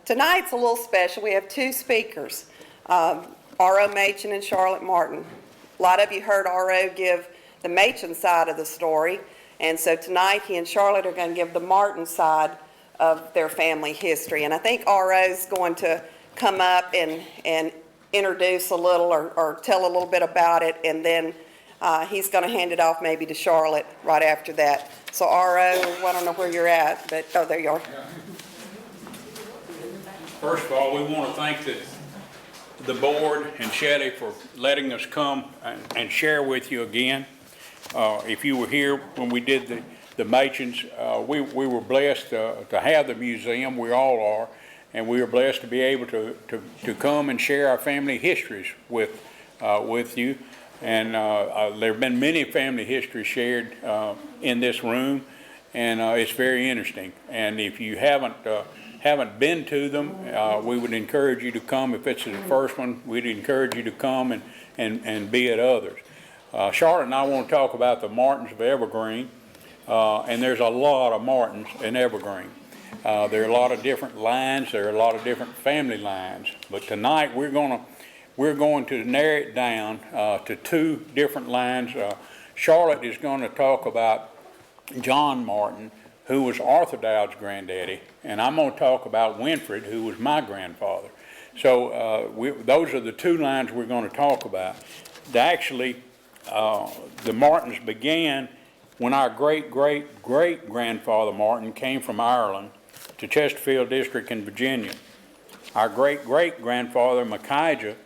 Tonight's a little special. We have two speakers, R.O. Machen and Charlotte Martin. A lot of you heard R.O. give the Machen side of the story, and so tonight he and Charlotte are going to give the Martin side of their family history. And I think R.O. is going to come up and introduce a little or tell a little bit about it, and then he's going to hand it off maybe to Charlotte right after that. So R.O., I don't know where you're at, but oh, there you are. First of all, we want to thank the board and Shelly for letting us come and share with you again. If you were here when we did the Machens, we were blessed to have the museum. We all are, and we were blessed to be able to come and share our family histories with you. And there have been many family histories shared in this room, and it's very interesting. And if you haven't been to them, we would encourage you to come. If it's the first one, we'd encourage you to come and be at others. Charlotte and I want to talk about the Martins of Evergreen, and there's a lot of Martins in Evergreen. There are a lot of different lines. There are a lot of different family lines. But tonight we're going to narrow it down to two different lines. Charlotte is going to talk about John Martin, who was Arthur Dowd's granddaddy, and I'm going to talk about Winfred, who was my grandfather. So those are the two lines we're going to talk about. Actually, the Martins began when our great-great-great-grandfather Martin came from Ireland to Chesterfield District in Virginia. Our great-great-grandfather Machen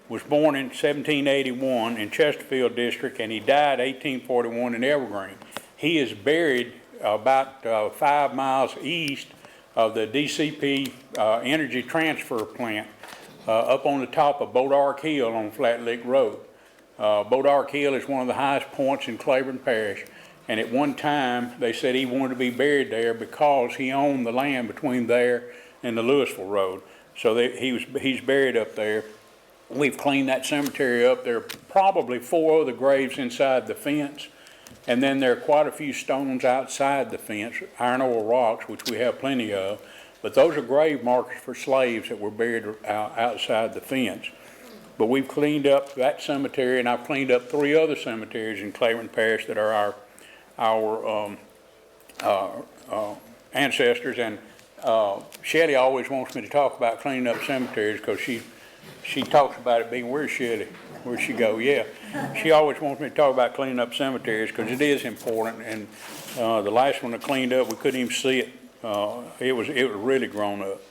was born in 1781 in Chesterfield District, and he died 1841 in Evergreen. He is buried about 5 miles east of the DCP Energy Transfer Plant up on the top of Bodark Hill on Flat Lick Road. Bodark Hill is one of the highest points in Claiborne Parish, and at one time they said he wanted to be buried there because he owned the land between there and the Louisville Road. So he's buried up there. We've cleaned that cemetery up. There are probably 4 other graves inside the fence. And then there are quite a few stones outside the fence, iron ore rocks, which we have plenty of. But those are grave markers for slaves that were buried outside the fence. But we've cleaned up that cemetery, and I've cleaned up 3 other cemeteries in Claiborne Parish that are our ancestors. And Shelly always wants me to talk about cleaning up cemeteries because she talks about it being, where's Shelly? Where'd she go? Yeah. She always wants me to talk about cleaning up cemeteries because it is important. And the last one I cleaned up, we couldn't even see it. It was really grown up.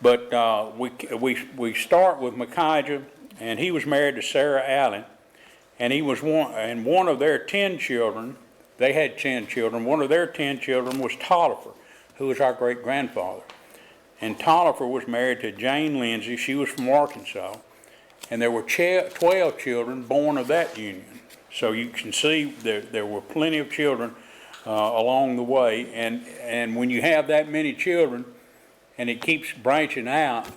But we start with Machen, and he was married to Sarah Allen, and he was one of their 10 children. They had 10 children. One of their 10 children was Tolliver, who was our great grandfather. And Tolliver was married to Jane Lindsay. She was from Arkansas. And there were 12 children born of that union. So you can see there were plenty of children along the way. And when you have that many children and it keeps branching out,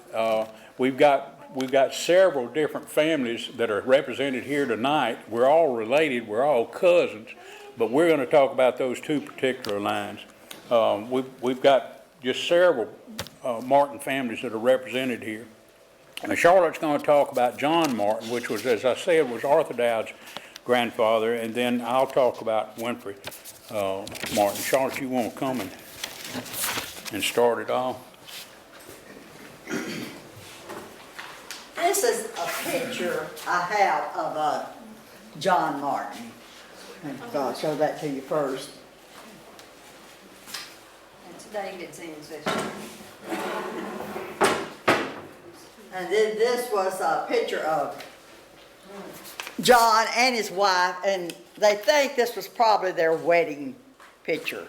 we've got several different families that are represented here tonight. We're all related. We're all cousins. But we're going to talk about those 2 particular lines. We've got just several Martin families that are represented here. Now, Charlotte's going to talk about John Martin, which was, as I said, was Arthur Dowd's grandfather, and then I'll talk about Winfred Martin. Charlotte, you want to come and start it off? This is a picture I have of John Martin. I'll show that to you first. And today it's in session. And then this was a picture of John and his wife, and they think this was probably their wedding picture.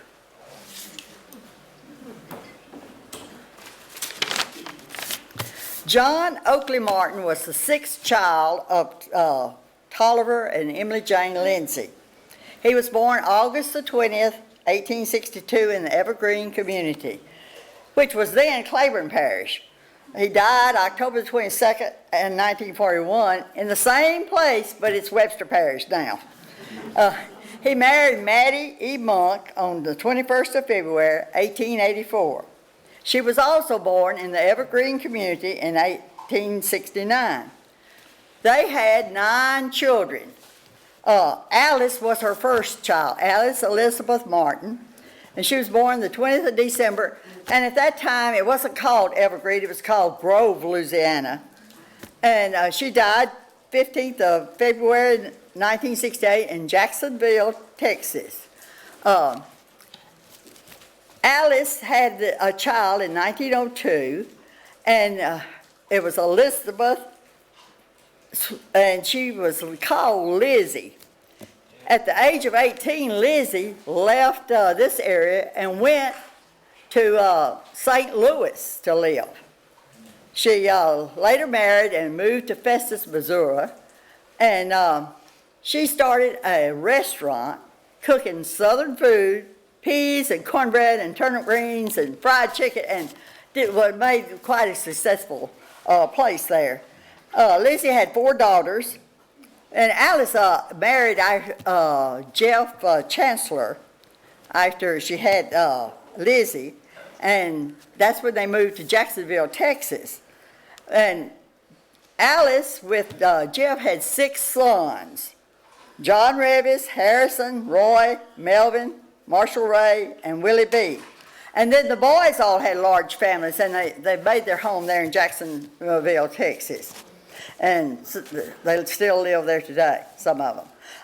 John Oakley Martin was the 6th child of Tolliver and Emily Jane Lindsay. He was born August the 20th, 1862 in the Evergreen Community, which was then Claiborne Parish. He died October the 22nd in 1941 in the same place, but it's Webster Parish now. He married Maddie E. Monk on the 21st of February, 1884. She was also born in the Evergreen Community in 1869. They had 9 children. Alice was her first child, Alice Elizabeth Martin, and she was born the 20th of December, and at that time it wasn't called Evergreen, it was called Grove, Louisiana. And she died 15th of February 1968 in Jacksonville, Texas. Alice had a child in 1902, and it was Elizabeth, and she was called Lizzie. At the age of 18, Lizzie left this area and went to St. Louis to live. She later married and moved to Festus, Missouri, and she started a restaurant cooking Southern food, peas and cornbread and turnip greens and fried chicken, and it was made quite a successful place there. Lizzie had 4 daughters, and Alice married Jeff Chancellor after she had Lizzie, and that's when they moved to Jacksonville, Texas. And Alice with Jeff had 6 sons: John Revis, Harrison, Roy, Melvin, Marshall Ray, and Willie B. And then the boys all had large families, and they made their home there in Jacksonville, Texas. And they still live there today, some of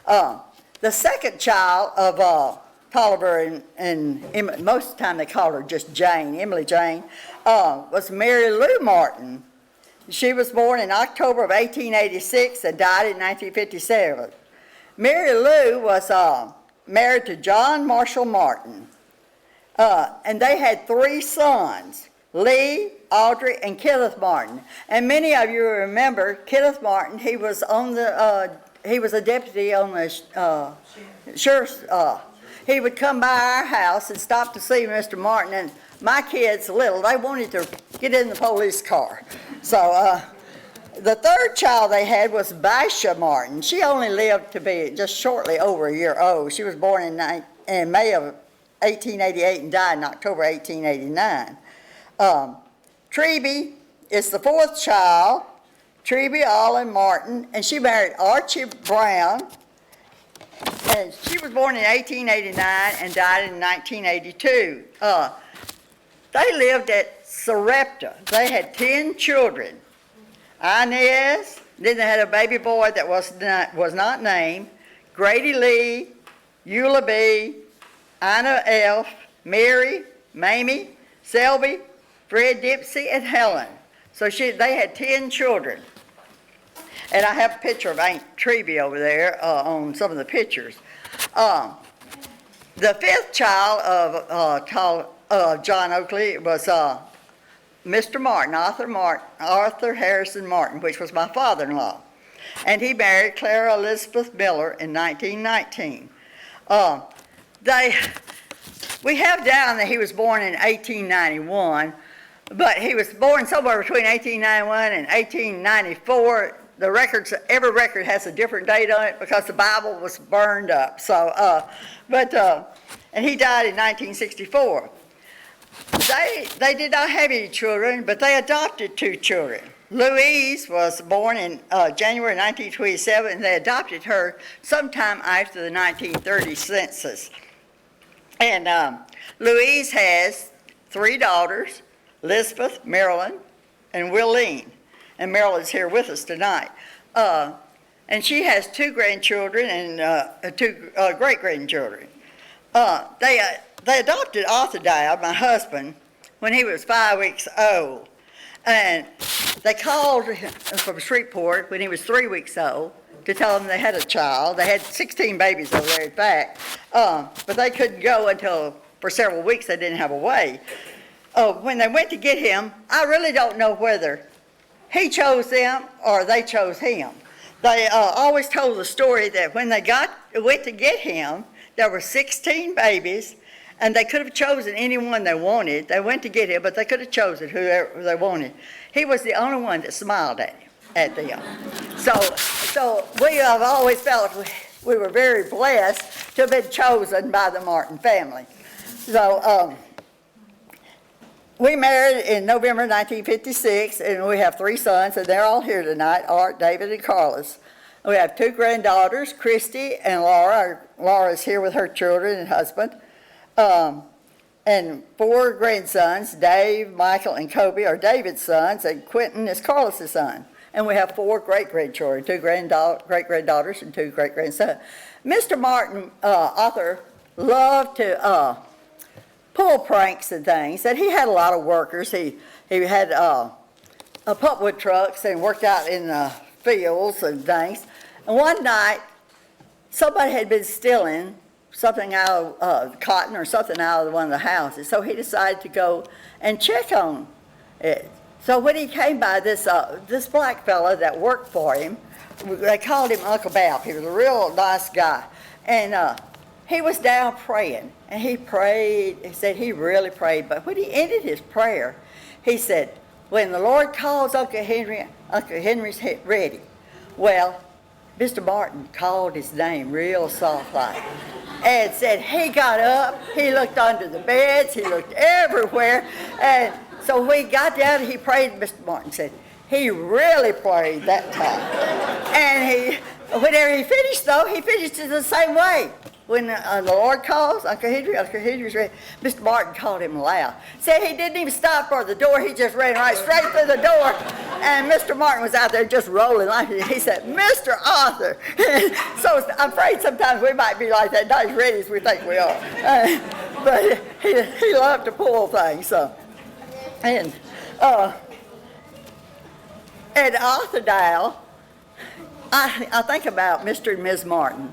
them. The second child of Tolliver and most of the time they called her just Jane, Emily Jane, was Mary Lou Martin. She was born in October of 1886 and died in 1957. Mary Lou was married to John Marshall Martin, and they had 3 sons, Lee, Audrey, and Kenneth Martin. And many of you remember Kenneth Martin. He was a deputy on the sheriff's. He would come by our house and stop to see Mr. Martin. And my kids, little, they wanted to get in the police car. So the third child they had was Baisha Martin. She only lived to be just shortly over a year old. She was born in May of 1888 and died in October 1889. Treby is the 4th child, Treby Allen Martin, and she married Archie Brown, and she was born in 1889 and died in 1982. They lived at Sarepta. They had 10 children. Inez, then they had a baby boy that was not named, Grady Lee, Eula B., Ina F., Mary, Mamie, Selby, Fred Dempsey, and Helen. So they had 10 children. And I have a picture of Aunt Treby over there on some of the pictures. The 5th child of John Oakley was Mr. Martin, Arthur Harrison Martin, which was my father-in-law. And he married Clara Elizabeth Miller in 1919. We have down that he was born in 1891, but he was born somewhere between 1891 and 1894. Every record has a different date on it because the Bible was burned up. So, and he died in 1964. They did not have any children, but they adopted 2 children. Louise was born in January 1927, and they adopted her sometime after the 1930 census. And Louise has 3 daughters, Elizabeth, Marilyn, and Willeen. And Marilyn's here with us tonight. And she has 2 grandchildren and 2 great-grandchildren. They adopted Arthur Dowd, my husband, when he was 5 weeks old. And they called him from Shreveport when he was 3 weeks old to tell him they had a child. They had 16 babies over there, in fact. But they couldn't go until, for several weeks, they didn't have a way. When they went to get him, I really don't know whether he chose them or they chose him. They always told the story that when they went to get him, there were 16 babies, and they could have chosen anyone they wanted. They went to get him, but they could have chosen whoever they wanted. He was the only one that smiled at them. So we have always felt we were very blessed to have been chosen by the Martin family. So We married in November 1956, and we have 3 sons, and they're all here tonight, Art, David, and Carlos. We have 2 granddaughters, Christy and Laura. Laura's here with her children and husband. And 4 grandsons, Dave, Michael, and Kobe are David's sons, and Quentin is Carlos's son. And we have 4 great-grandchildren, 2 great-granddaughters and 2 great-grandsons. Mr. Martin, author, loved to pull pranks and things, and he had a lot of workers. He had pulpwood trucks and worked out in the fields and things. And one night, somebody had been stealing something out of cotton or something out of one of the houses, so he decided to go and check on it. So when he came by, this black fella that worked for him, they called him Uncle Bap. He was a real nice guy. And he was down praying, and he prayed. He said he really prayed, but when he ended his prayer, he said, when the Lord calls Uncle Henry's ready. Well, Mr. Martin called his name real soft-like and said he got up, he looked under the beds, he looked everywhere, and so when he got down, he prayed. Mr. Martin said he really prayed that time. And whenever he finished, though, he finished it the same way. When the Lord calls, Uncle Henry's ready. Mr. Martin called him loud. Said he didn't even stop for the door. He just ran right straight through the door. And Mr. Martin was out there just rolling like it. He said, Mr. Arthur. So I'm afraid sometimes we might be like that, not as ready as we think we are. But he loved to pull things. So. And at Arthur Dowd, I think about Mr. and Ms. Martin.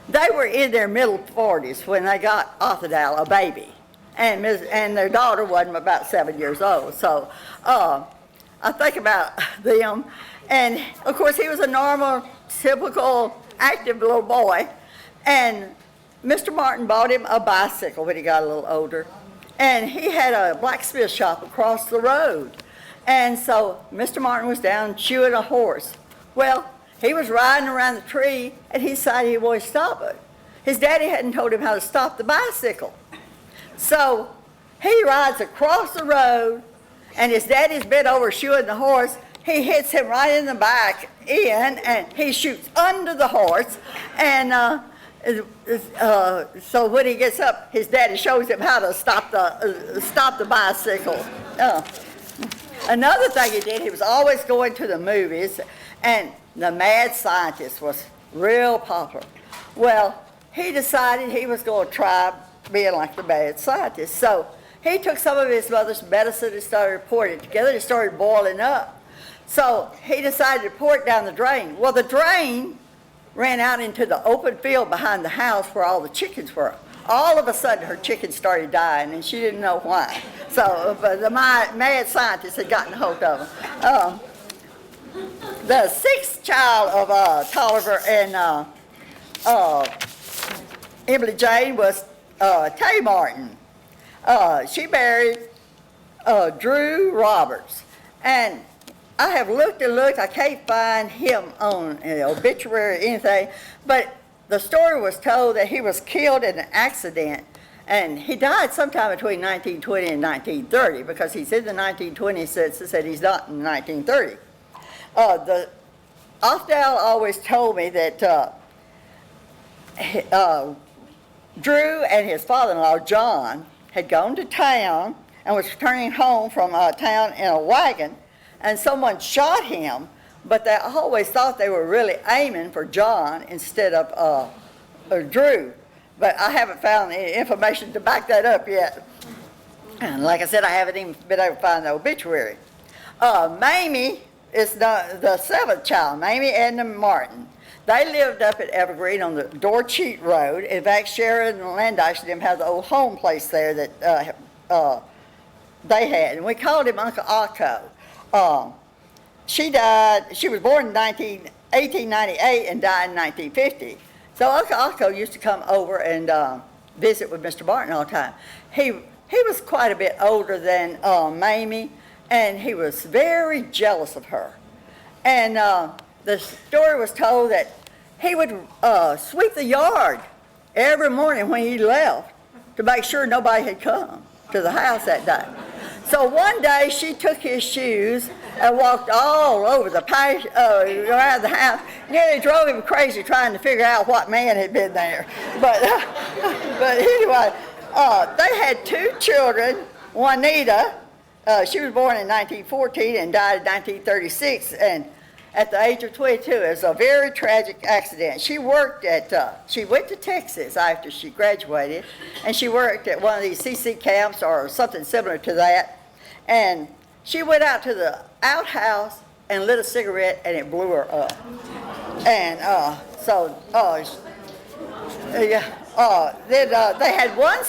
They were in their middle 40s when they got Arthur Dowd a baby, and their daughter wasn't about 7 years old. So I think about them, and of course he was a normal, typical, active little boy, and Mr. Martin bought him a bicycle when he got a little older, and he had a blacksmith shop across the road, and so Mr. Martin was down shoeing a horse. Well, he was riding around the tree, and he decided he wanted to stop it. His daddy hadn't told him how to stop the bicycle. So he rides across the road, and his daddy's bent over shoeing the horse. He hits him right in the back and he shoots under the horse. And so when he gets up, his daddy shows him how to stop the bicycle. Another thing he did, he was always going to the movies, and the Mad Scientist was real popular. Well, he decided he was going to try being like the Mad Scientist. So he took some of his mother's medicine and started pouring it together. It started boiling up. So he decided to pour it down the drain. Well, the drain ran out into the open field behind the house where all the chickens were. All of a sudden, her chickens started dying, and she didn't know why. So the Mad Scientist had gotten a hold of them. The 6th child of Tolliver and Emily Jane was Tay Martin. She married Drew Roberts. And I have looked and looked. I can't find him on an obituary or anything. But the story was told that he was killed in an accident. And he died sometime between 1920 and 1930 because he's in the 1920 census and he's not in 1930. Dowd always told me that Drew and his father-in-law, John, had gone to town and was returning home from town in a wagon, and someone shot him, but they always thought they were really aiming for John instead of Drew. But I haven't found any information to back that up yet. And like I said, I haven't even been able to find the obituary. Mamie is the 7th child, Mamie and Martin. They lived up at Evergreen on the Dorcheat Road. In fact, Sharon and Landish and them had the old home place there that they had. And we called him Uncle Akko. She was born in 1898 and died in 1950. So Uncle Akko used to come over and visit with Mr. Martin all the time. He was quite a bit older than Mamie, and he was very jealous of her. And the story was told that he would sweep the yard every morning when he left to make sure nobody had come to the house that day. So one day she took his shoes and walked all over the around the house, nearly drove him crazy trying to figure out what man had been there. But anyway, they had 2 children. Juanita, she was born in 1914 and died in 1936, and at the age of 22, it was a very tragic accident. She worked she went to Texas after she graduated, and she worked at one of these CC camps or something similar to that. And she went out to the outhouse and lit a cigarette, and it blew her up. And then they had one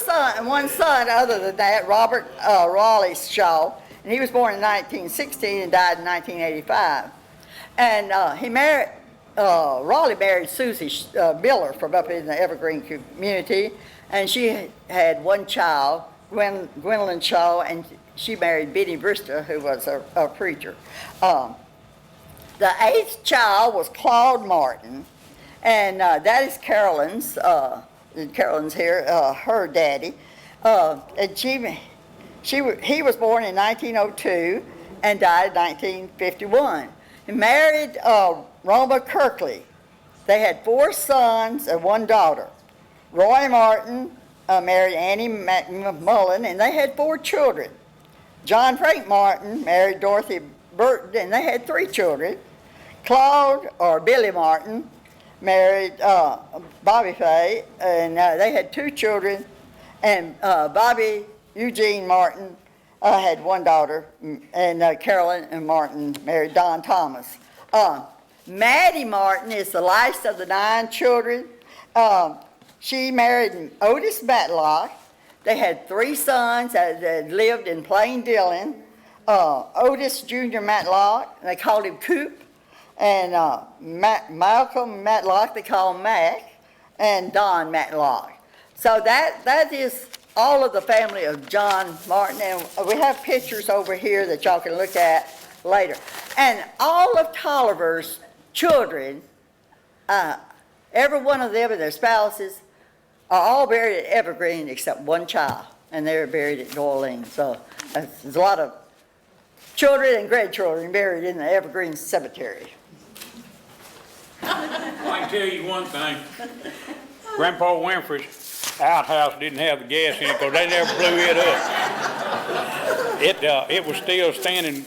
son other than that, Robert Raleigh Shaw, and he was born in 1916 and died in 1985. And Raleigh married Susie Miller from up in the Evergreen Community, and she had one child, Gwendolyn Shaw, and she married Benny Brewster, who was a preacher. The 8th child was Claude Martin, and that is Carolyn's. Carolyn's here, her daddy, and he was born in 1902 and died in 1951. He married Roma Kirkley. They had 4 sons and 1 daughter. Roy Martin married Annie McMullen, and they had 4 children. John Frank Martin married Dorothy Burton, and they had 3 children. Claude, or Billy Martin, married Bobby Fay, and they had 2 children. And Bobby Eugene Martin had 1 daughter, and Carolyn and Martin married Don Thomas. Maddie Martin is the last of the 9 children. She married Otis Matlock. They had 3 sons that lived in Plain Dillon. Otis Jr. Matlock, they called him Coop, and Malcolm Matlock, they call him Mac, and Don Matlock. So that is all of the family of John Martin, and we have pictures over here that y'all can look at later. And all of Tolliver's children, every one of them and their spouses, are all buried at Evergreen except 1 child, and they're buried at Dorleen. So there's a lot of children and grandchildren buried in the Evergreen Cemetery. I can tell you one thing. Grandpa Winfrey's outhouse didn't have the gas in it because they never blew it up. It was still standing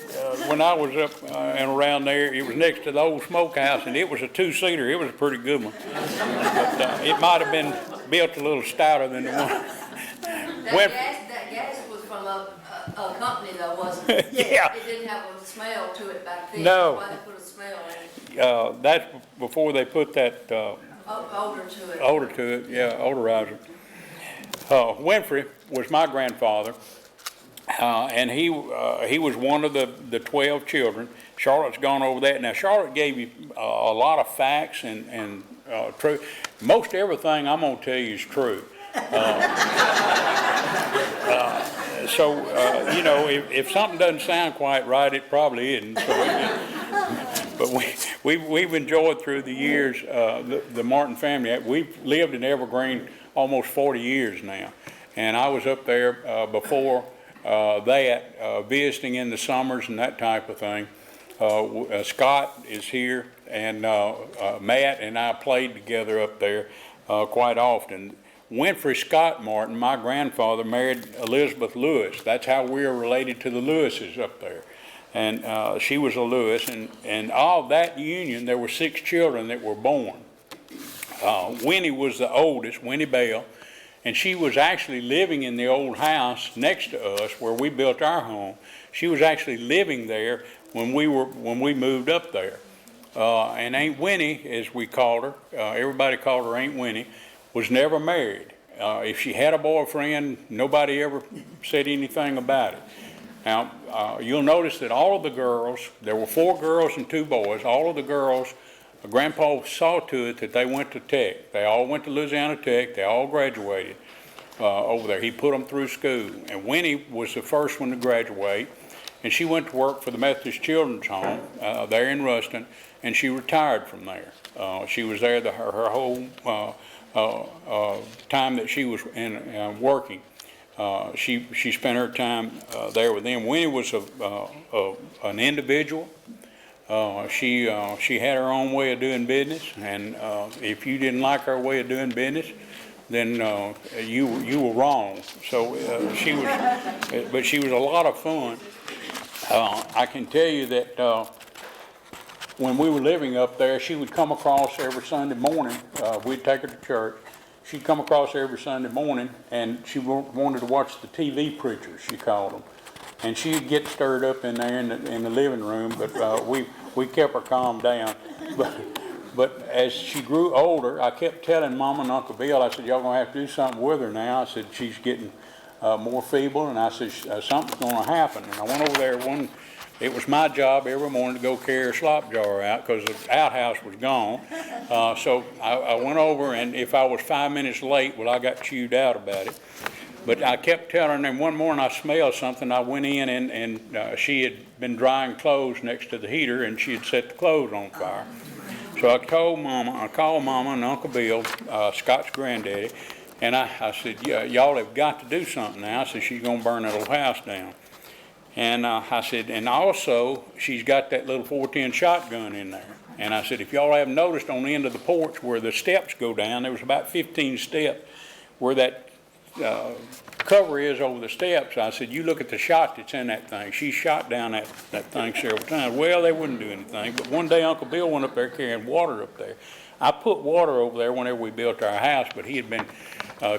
when I was up and around there. It was next to the old smokehouse, and it was a 2-seater. It was a pretty good one. But it might have been built a little stouter than the one. That gas was from a company though, wasn't it? Yeah. It didn't have a smell to it back then. No. Why they put a smell in it? That's before they put that Odor to it. odor to it, yeah, odorizer. Winfrey was my grandfather, and he was one of the 12 children. Charlotte's gone over that. Now, Charlotte gave you a lot of facts and truth. Most everything I'm going to tell you is true. You know, if something doesn't sound quite right, it probably isn't. But we've enjoyed through the years the Martin family. We've lived in Evergreen almost 40 years now, and I was up there before that, visiting in the summers and that type of thing. Scott is here, and Matt and I played together up there quite often. Winfrey Scott Martin, my grandfather, married Elizabeth Lewis. That's how we are related to the Lewises up there. And she was a Lewis, and of that union, there were 6 children that were born. Winnie was the oldest, Winnie Bell, and she was actually living in the old house next to us where we built our home. She was actually living there when we moved up there. And Aunt Winnie, as we called her, everybody called her Aunt Winnie, was never married. If she had a boyfriend, nobody ever said anything about it. Now, you'll notice that all of the girls, there were 4 girls and 2 boys, all of the girls, Grandpa saw to it that they went to Tech. They all went to Louisiana Tech. They all graduated over there. He put them through school. And Winnie was the first one to graduate, and she went to work for the Methodist Children's Home there in Ruston, and she retired from there. She was there her whole time that she was working. She spent her time there with them. Winnie was an individual. She had her own way of doing business, and if you didn't like her way of doing business, then you were wrong. So but she was a lot of fun. I can tell you that when we were living up there, she would come across every Sunday morning. We'd take her to church. She'd come across every Sunday morning, and she wanted to watch the TV preachers, she called them. And she'd get stirred up in there in the living room, but we kept her calmed down. But as she grew older, I kept telling Mama and Uncle Bill, I said, y'all gonna have to do something with her now. I said, she's getting more feeble, and I said, something's gonna happen. And I went over there it was my job every morning to go carry her slop jar out because the outhouse was gone. So I went over, and if I was 5 minutes late, well, I got chewed out about it. But I kept telling her, and then one morning I smelled something. I went in, and she had been drying clothes next to the heater, and she had set the clothes on fire. So I called Mama and Uncle Bill, Scott's granddaddy, and I said, yeah, y'all have got to do something now. I said, she's going to burn that old house down. And I said, and also, she's got that little 410 shotgun in there. And I said, if y'all haven't noticed, on the end of the porch where the steps go down, there was about 15 steps where that cover is over the steps. I said, you look at the shot that's in that thing. She shot down that thing several times. Well, they wouldn't do anything. But one day, Uncle Bill went up there carrying water up there. I put water over there whenever we built our house, but he had been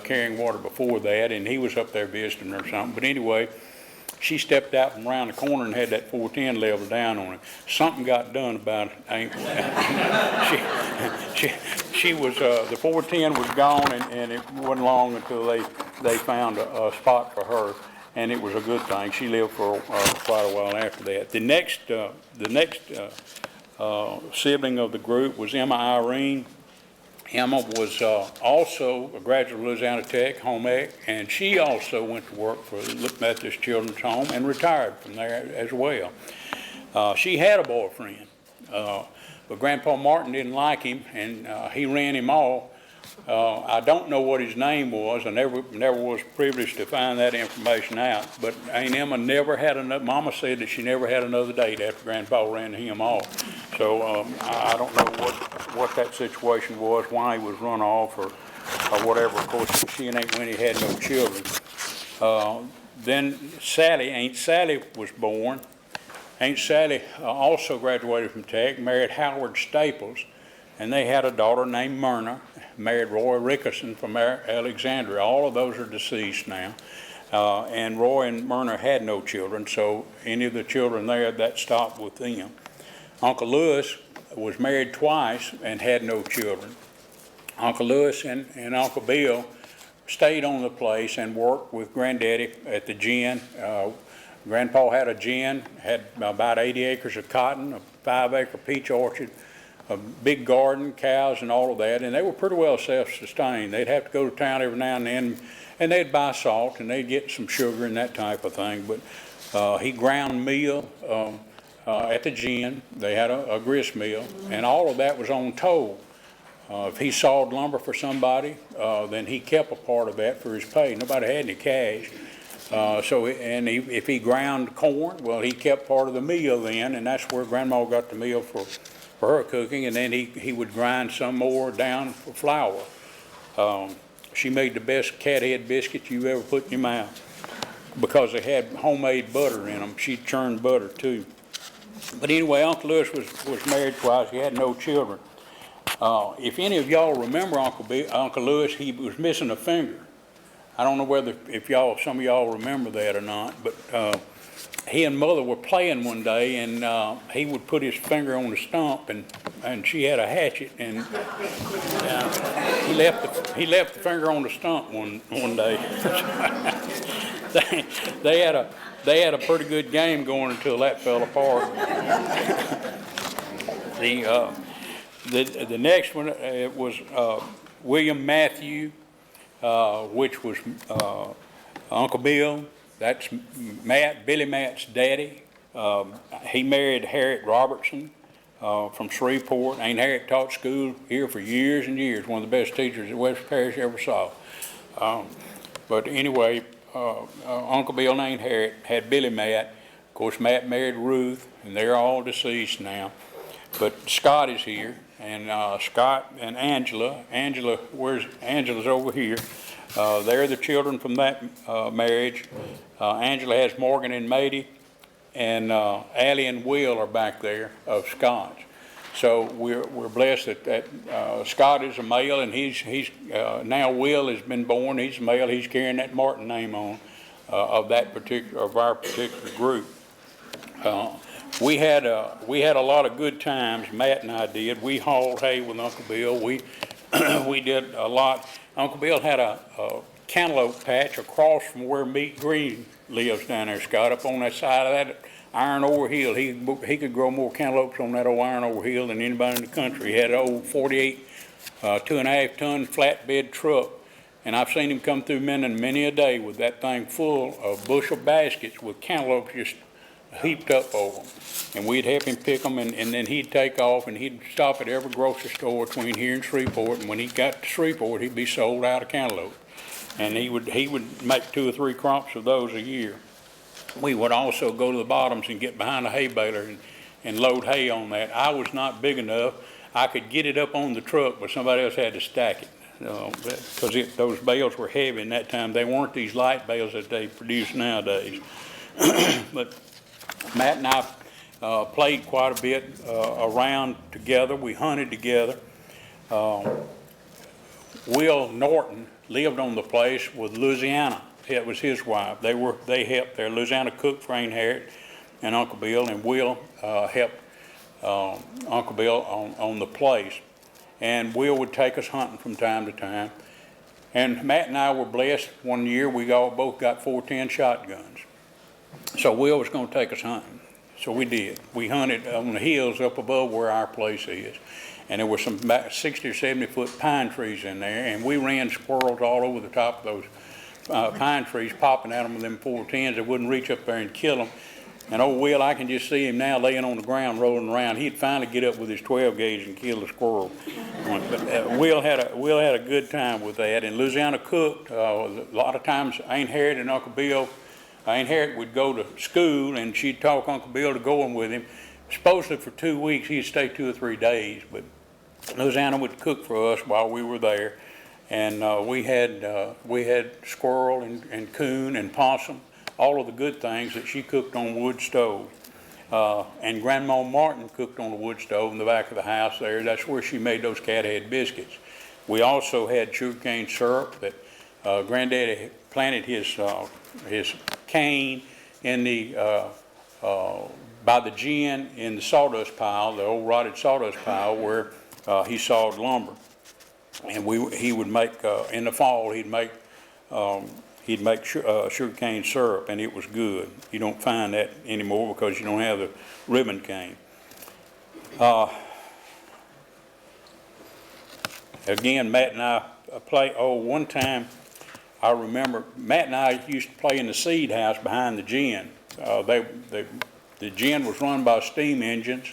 carrying water before that, and he was up there visiting or something. But anyway, she stepped out from around the corner and had that 410 leveled down on it. Something got done about it. She was, the 410 was gone, and it wasn't long until they found a spot for her, and it was a good thing. She lived for quite a while after that. The next sibling of the group was Emma Irene. Emma was also a graduate of Louisiana Tech, home ec, and she also went to work for the Methodist Children's Home and retired from there as well. She had a boyfriend, but Grandpa Martin didn't like him, and he ran him off. I don't know what his name was. I never was privileged to find that information out, but Aunt Emma never had another. Mama said that she never had another date after Grandpa ran him off. So I don't know what that situation was, why he was run off or whatever. Of course, she and Aunt Winnie had no children. Then Aunt Sally was born. Aunt Sally also graduated from Tech, married Howard Staples, and they had a daughter named Myrna, married Roy Rickerson from Alexandria. All of those are deceased now. And Roy and Myrna had no children, so any of the children there, that stopped with them. Uncle Lewis was married twice and had no children. Uncle Lewis and Uncle Bill stayed on the place and worked with Granddaddy at the gin. Grandpa had a gin, had about 80 acres of cotton, a 5-acre peach orchard, a big garden, cows and all of that, and they were pretty well self-sustained. They'd have to go to town every now and then, and they'd buy salt and they'd get some sugar and that type of thing. But he ground meal at the gin. They had a grist mill, and all of that was on toll. If he sawed lumber for somebody, then he kept a part of that for his pay. Nobody had any cash. If he ground corn, well, he kept part of the meal then, and that's where Grandma got the meal for her cooking, and then he would grind some more down for flour. She made the best cat head biscuits you ever put in your mouth because they had homemade butter in them. She churned butter too. But anyway, Uncle Lewis was married twice. He had no children. If any of y'all remember Uncle Lewis, he was missing a finger. I don't know if some of y'all remember that or not, but he and Mother were playing one day, and he would put his finger on the stump, and she had a hatchet, and he left the finger on the stump one day. They had a pretty good game going until that fell apart. The next one was William Matthew, which was Uncle Bill. That's Billy Matt's daddy. He married Harriet Robertson from Shreveport. Aunt Harriet taught school here for years and years, one of the best teachers that West Parish ever saw. But anyway, Uncle Bill named Harriet, had Billy Matt. Of course, Matt married Ruth, and they're all deceased now. But Scott is here, and Scott and Angela. Angela's over here. They're the children from that marriage. Angela has Morgan and Mady, and Allie and Will are back there of Scott's. So we're blessed that Scott is a male, and he's now Will has been born. He's a male. He's carrying that Martin name on of our particular group. We had a lot of good times. Matt and I did. We hauled hay with Uncle Bill. We did a lot. Uncle Bill had a cantaloupe patch across from where Meat Green lives down there, Scott, up on that side of that iron ore hill. He could grow more cantaloupes on that old iron ore hill than anybody in the country. He had an old 48 2.5-ton flatbed truck, and I've seen him come through Minden many a day with that thing full of bushel baskets with cantaloupes just heaped up over them. And we'd help him pick them, and then he'd take off, and he'd stop at every grocery store between here and Shreveport, and when he got to Shreveport, he'd be sold out of cantaloupe. And he would make 2 or 3 crops of those a year. We would also go to the bottoms and get behind the hay baler and load hay on that. I was not big enough. I could get it up on the truck, but somebody else had to stack it. Because those bales were heavy in that time. They weren't these light bales that they produce nowadays. But Matt and I played quite a bit around together. We hunted together. Will Norton lived on the place with Louisiana. It was his wife. They helped there. Louisiana cooked for Aunt Harriet and Uncle Bill, and Will helped Uncle Bill on the place. And Will would take us hunting from time to time. And Matt and I were blessed. One year we both got 410 shotguns. So Will was going to take us hunting. So we did. We hunted on the hills up above where our place is. And there were some about 60 or 70 foot pine trees in there, and we ran squirrels all over the top of those pine trees, popping at them with them 410s. They wouldn't reach up there and kill them. And old Will, I can just see him now laying on the ground, rolling around. He'd finally get up with his 12 gauge and kill the squirrel. But Will had a good time with that. And Louisiana cooked. A lot of times, Aunt Harriet and Uncle Bill, Aunt Harriet would go to school, and she'd talk Uncle Bill to going with him. Supposedly for 2 weeks, he'd stay 2 or 3 days, but Louisiana would cook for us while we were there. And we had squirrel and coon and possum, all of the good things that she cooked on wood stove. And Grandma Martin cooked on a wood stove in the back of the house there. That's where she made those cathead biscuits. We also had sugarcane syrup that Granddaddy planted his cane in the by the gin in the sawdust pile, the old rotted sawdust pile where he sawed lumber. And he would make in the fall he'd make sugarcane syrup, and it was good. You don't find that anymore because you don't have the ribbon cane. Again, Matt and I one time I remember Matt and I used to play in the seed house behind the gin. The gin was run by steam engines,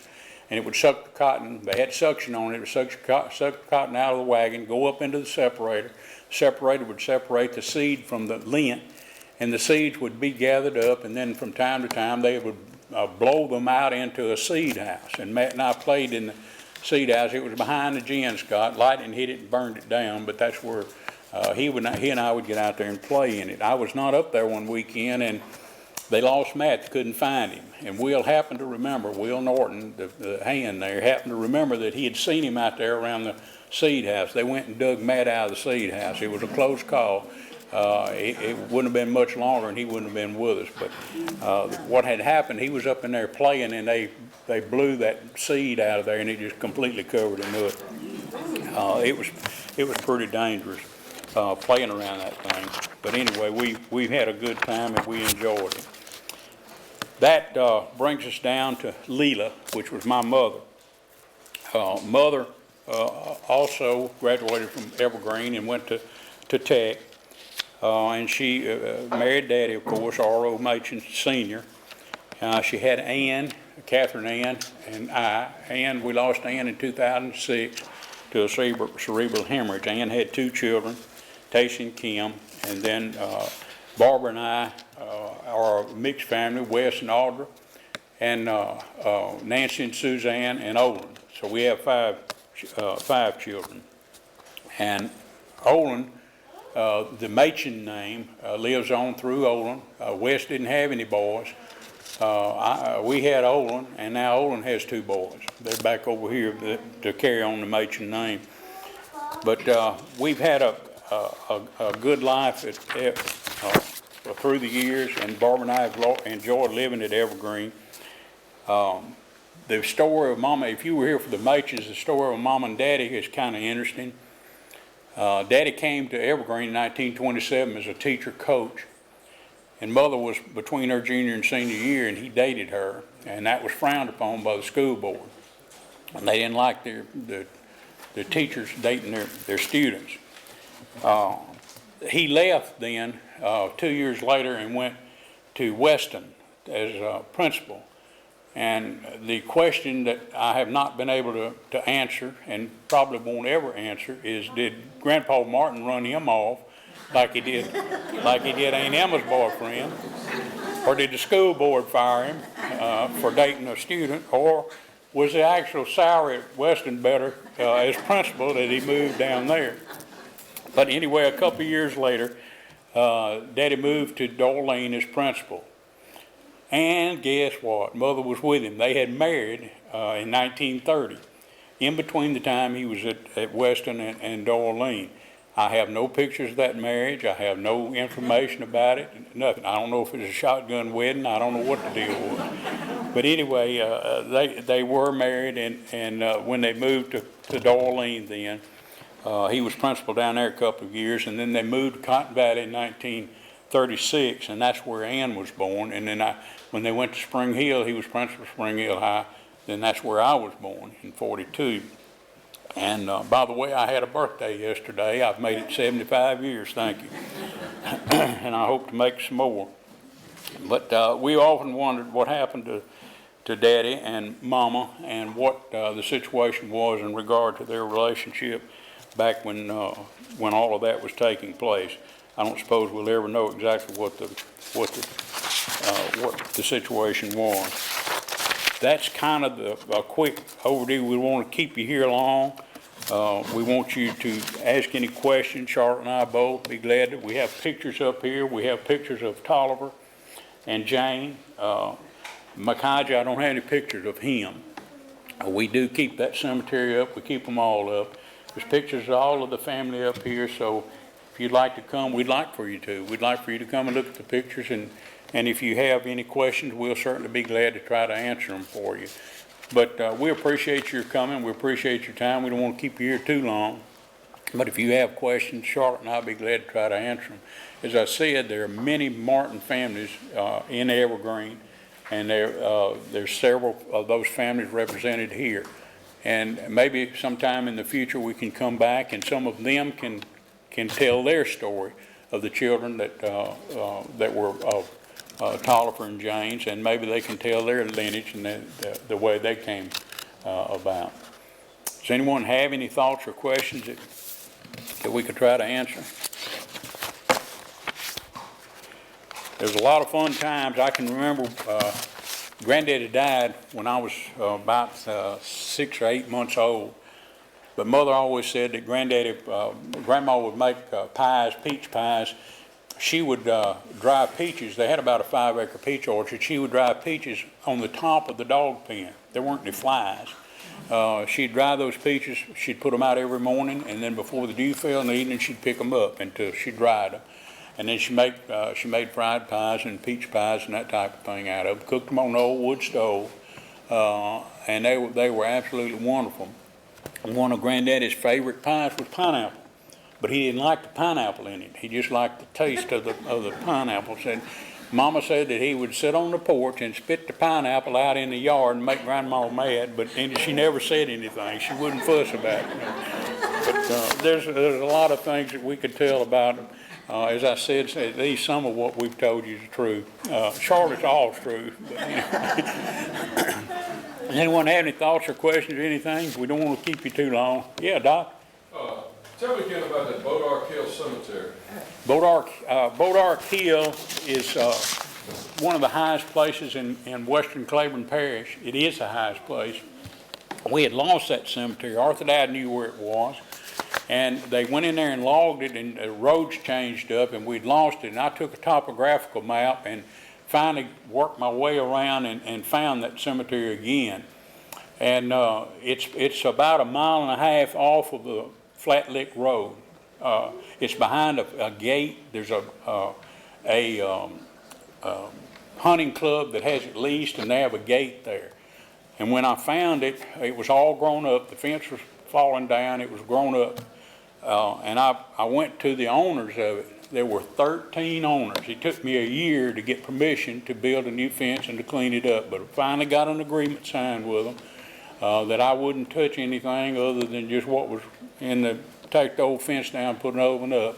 and it would suck the cotton. They had suction on it. It would suck the cotton out of the wagon, go up into the separator. The separator would separate the seed from the lint, and the seeds would be gathered up, and then from time to time they would blow them out into a seed house. And Matt and I played in the seed house. It was behind the gin, Scott. Lightning hit it and burned it down, but that's where he and I would get out there and play in it. I was not up there one weekend, and they lost Matt. They couldn't find him. And Will happened to remember, Will Norton, the hand there, happened to remember that he had seen him out there around the seed house. They went and dug Matt out of the seed house. It was a close call. It wouldn't have been much longer, and he wouldn't have been with us. But what had happened, he was up in there playing, and they blew that seed out of there, and it just completely covered him up. It was pretty dangerous playing around that thing. But anyway, we had a good time, and we enjoyed it. That brings us down to Leela, which was my mother. Mother also graduated from Evergreen and went to Tech. And she married Daddy, of course, R.O. Machen Sr. She had Catherine Ann, and I. We lost Ann in 2006 to a cerebral hemorrhage. Ann had 2 children, Tayce and Kim, and then Barbara and I are a mixed family, Wes and Audra, and Nancy and Suzanne and Olin. So we have five children. And Olin, the Machen name, lives on through Olin. Wes didn't have any boys. We had Olin, and now Olin has 2 boys. They're back over here to carry on the Machen name. But we've had a good life through the years, and Barbara and I have enjoyed living at Evergreen. The story of Mama, if you were here for the Machens, the story of Mama and Daddy is kind of interesting. Daddy came to Evergreen in 1927 as a teacher coach, and Mother was between her junior and senior year, and he dated her, and that was frowned upon by the school board. And they didn't like the teachers dating their students. He left then 2 years later and went to Weston as a principal. And the question that I have not been able to answer, and probably won't ever answer, is did Grandpa Martin run him off like he did Aunt Emma's boyfriend? Or did the school board fire him for dating a student? Or was the actual salary at Weston better as principal that he moved down there? But anyway, a couple of years later, Daddy moved to Dorcheat as principal. And guess what? Mother was with him. They had married in 1930, in between the time he was at Weston and Dorcheat. I have no pictures of that marriage. I have no information about it, nothing. I don't know if it was a shotgun wedding. I don't know what the deal was. But anyway, they were married, and when they moved to Dorcheat then, he was principal down there a couple of years, and then they moved to Cotton Valley in 1936, and that's where Ann was born. And then when they went to Spring Hill, he was principal of Spring Hill High. Then that's where I was born in 42. And by the way, I had a birthday yesterday. I've made it 75 years, thank you. And I hope to make some more. But we often wondered what happened to Daddy and Mama, and what the situation was in regard to their relationship back when all of that was taking place. I don't suppose we'll ever know exactly what the situation was. That's kind of a quick overview. We want to keep you here long. We want you to ask any questions. Charlotte and I both be glad that we have pictures up here. We have pictures of Tolliver and Jane. Micaiah, I don't have any pictures of him. We do keep that cemetery up. We keep them all up. There's pictures of all of the family up here, so if you'd like to come, we'd like for you to. We'd like for you to come and look at the pictures, and if you have any questions, we'll certainly be glad to try to answer them for you. But we appreciate your coming. We appreciate your time. We don't want to keep you here too long. But if you have questions, Charlotte and I will be glad to try to answer them. As I said, there are many Martin families in Evergreen, and there's several of those families represented here. And maybe sometime in the future we can come back, and some of them can tell their story of the children that were of Tolliver and James, and maybe they can tell their lineage and the way they came about. Does anyone have any thoughts or questions that we could try to answer? There's a lot of fun times. I can remember Granddaddy died when I was about 6 or 8 months old. But Mother always said that Grandma would make pies, peach pies. She would dry peaches. They had about a 5-acre peach orchard. She would dry peaches on the top of the dog pen. There weren't any flies. She'd dry those peaches. She'd put them out every morning, and then before the dew fell in the evening, she'd pick them up until she dried them. And then she made fried pies and peach pies and that type of thing out of them. Cooked them on the old wood stove, and they were absolutely wonderful. And one of Granddaddy's favorite pies was pineapple, but he didn't like the pineapple in it. He just liked the taste of the pineapple. Mama said that he would sit on the porch and spit the pineapple out in the yard and make Grandma mad, but she never said anything. She wouldn't fuss about it. But there's a lot of things that we could tell about them. As I said, at least some of what we've told you is true. Charlotte's all true. But, Does anyone have any thoughts or questions or anything? We don't want to keep you too long. Yeah, Doc? Tell me again about that Bodark Hill Cemetery. Bodark Hill is one of the highest places in western Claiborne Parish. It is the highest place. We had lost that cemetery. Arthur Dowd knew where it was, and they went in there and logged it, and the roads changed up, and we'd lost it. And I took a topographical map and finally worked my way around and found that cemetery again. And it's about 1.5 miles off of the Flat Lick Road. It's behind a gate. There's a hunting club that has it leased, and they have a gate there. And when I found it, it was all grown up. The fence was falling down. It was grown up. And I went to the owners of it. There were 13 owners. It took me a year to get permission to build a new fence and to clean it up. But I finally got an agreement signed with them that I wouldn't touch anything other than just what was in the, take the old fence down, put another one up.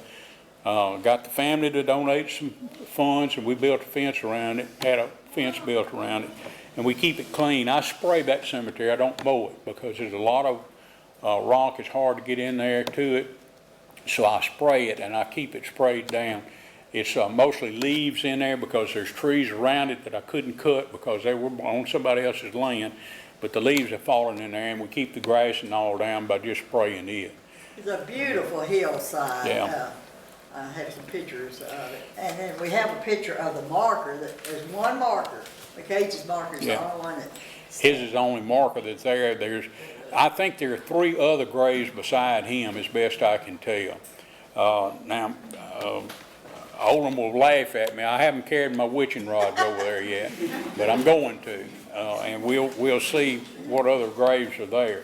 Got the family to donate some funds, and we built a fence around it, had a fence built around it, and we keep it clean. I spray that cemetery. I don't mow it because there's a lot of rock. It's hard to get in there to it, so I spray it, and I keep it sprayed down. It's mostly leaves in there because there's trees around it that I couldn't cut because they were on somebody else's land, but the leaves have fallen in there, and we keep the grass and all down by just spraying it. It's a beautiful hillside. Yeah. I have some pictures of it. And then we have a picture of the marker. There's one marker. McCage's marker is the only one that... His is the only marker that's there. I think there are 3 other graves beside him, as best I can tell. Now, Olin will laugh at me. I haven't carried my witching rods over there yet, but I'm going to. And we'll see what other graves are there.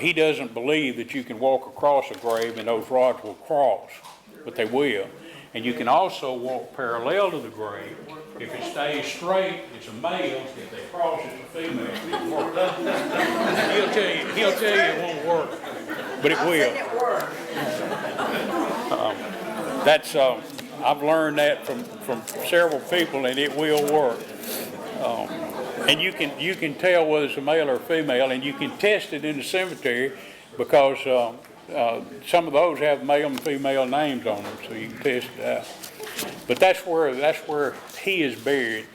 He doesn't believe that you can walk across a grave and those rods will cross, but they will. And you can also walk parallel to the grave. If it stays straight, it's a male. If they cross, it's a female. It won't work. He'll tell you it won't work, but it will. I've learned that from several people, and it will work. And you can tell whether it's a male or a female, and you can test it in the cemetery because some of those have male and female names on them, so you can test it out. But that's where he is buried,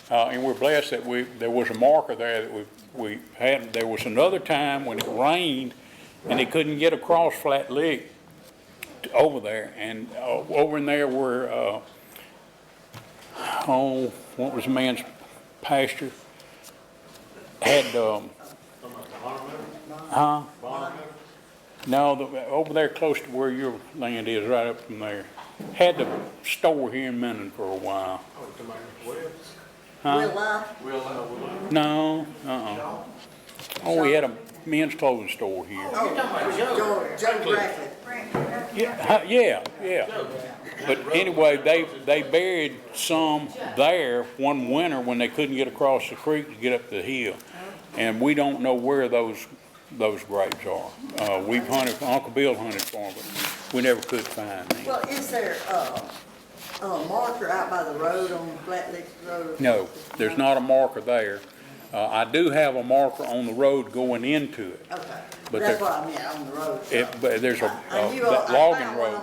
and we're blessed that there was a marker there that we had. There was another time when it rained, and they couldn't get across Flat Lick over there, and over in there were what was the man's pasture? Had no, over there close to where your land is, right up from there. Had the store here in Minden for a while. Huh? No, Oh, we had a men's clothing store here. Joe Brackley. Yeah. But anyway, they buried some there one winter when they couldn't get across the creek to get up the hill. And we don't know where those graves are. We've hunted, Uncle Bill hunted for them, but we never could find them. Well, is there a marker out by the road on Flat Lick Road? No, there's not a marker there. I do have a marker on the road going into it. Okay, But that's what I meant, on the road. But there's that logging road.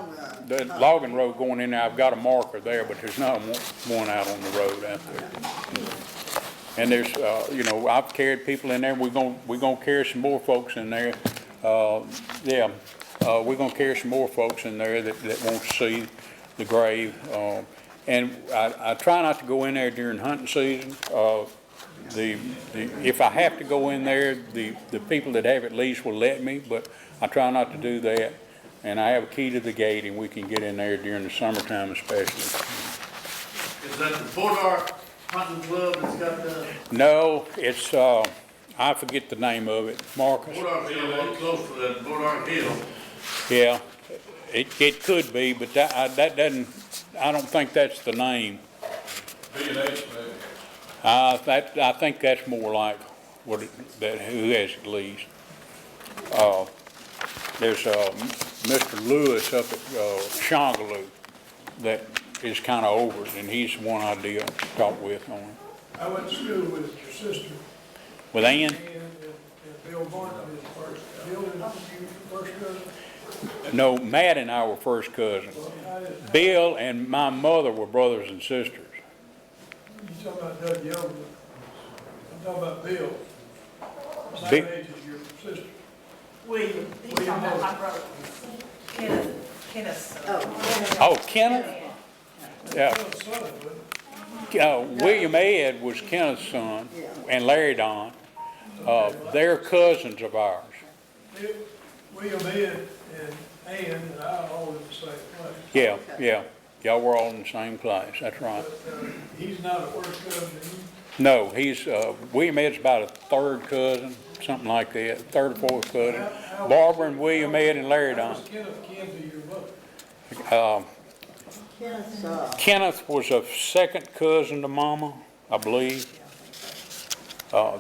The logging road going in there, I've got a marker there, but there's not one out on the road out there. And there's, I've carried people in there. We're gonna carry some more folks in there. We're gonna carry some more folks in there that want to see the grave. And I try not to go in there during hunting season. If I have to go in there, the people that have it leased will let me, but I try not to do that. And I have a key to the gate, and we can get in there during the summertime especially. Is that the Bodark Hunting Club that's got the... No, it's, I forget the name of it, Marcus. Bodark Hill, close to that Bodark Hill. Yeah, it could be, but that doesn't, I don't think that's the name. I think that's more like who has it leased. There's Mr. Lewis up at Shongaloo that is kind of over it, and he's the one I deal talk with on it. I went to school with your sister. With Ann? And Bill Martin is first. Bill is your first cousin? No, Matt and I were first cousins. Bill and my mother were brothers and sisters. You talking about Doug Young? I'm talking about Bill. Same Big- age as your sister. William, he's talking about my brother. Kenneth's son. Oh, Kenneth? Yeah. Bill's son, but William Ed was Kenneth's son, and Larry Don. They're cousins of ours. William Ed and Ann and I are all in the same place. Yeah, yeah. Y'all were all in the same place, that's right. But he's not a first cousin, is he? No, he's, William Ed's about a third cousin, something like that, third or fourth cousin. Barbara and William Ed and Larry How Don. was Kenneth kin to your mother? Kenneth was a second cousin to Mama, I believe.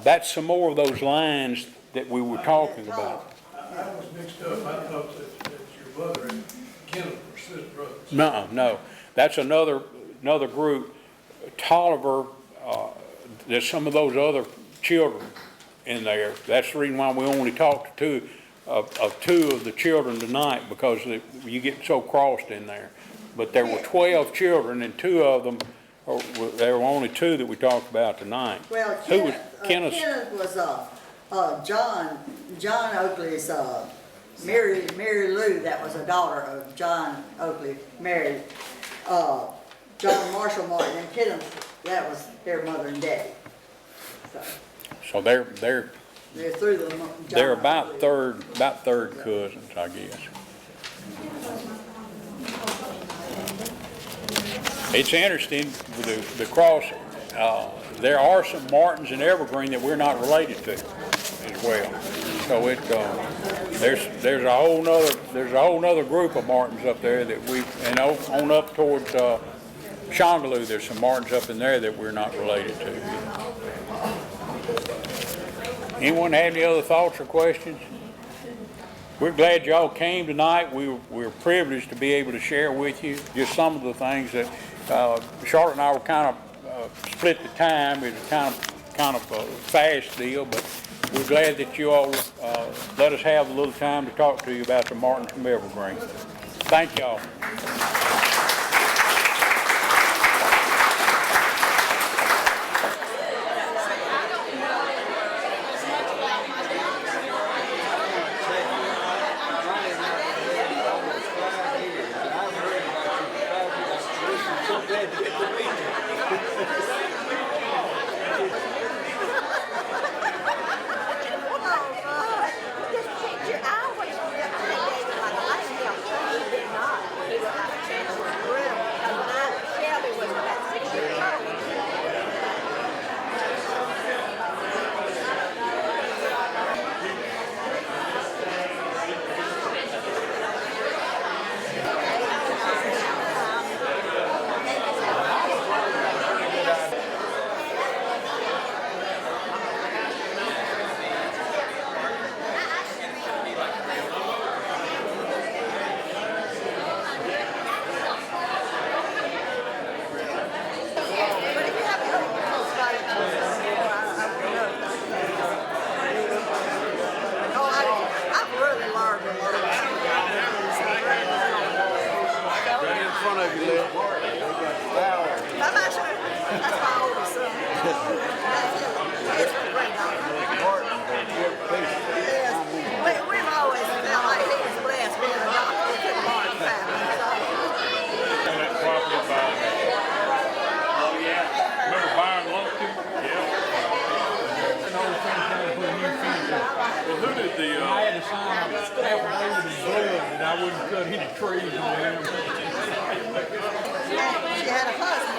That's some more of those lines that we were talking about. I was mixed up. I thought that your mother and Kenneth were sister brothers. No, that's another group. Tolliver, there's some of those other children in there. That's the reason why we only talked to two of the children tonight, because you get so crossed in there. But there were 12 children, and two of them, there were only two that we talked about tonight. Well, Who was Kenneth Kenneth's? was John Oakley's Mary Lou, that was a daughter of John Oakley, married John Marshall Martin, and Kenneth, that was their mother and daddy. So they're They're through the John about Oakley. third cousins, I guess. It's interesting with the cross. There are some Martins in Evergreen that we're not related to as well. So there's a whole nother group of Martins up there that and on up towards Shongaloo, there's some Martins up in there that we're not related to. Anyone have any other thoughts or questions? We're glad y'all came tonight. We're privileged to be able to share with you just some of the things that Charlotte and I were kind of split the time. It was kind of a fast deal, but we're glad that you all let us have a little time to talk to you about the Martins from Evergreen. Thank y'all. She had a husband.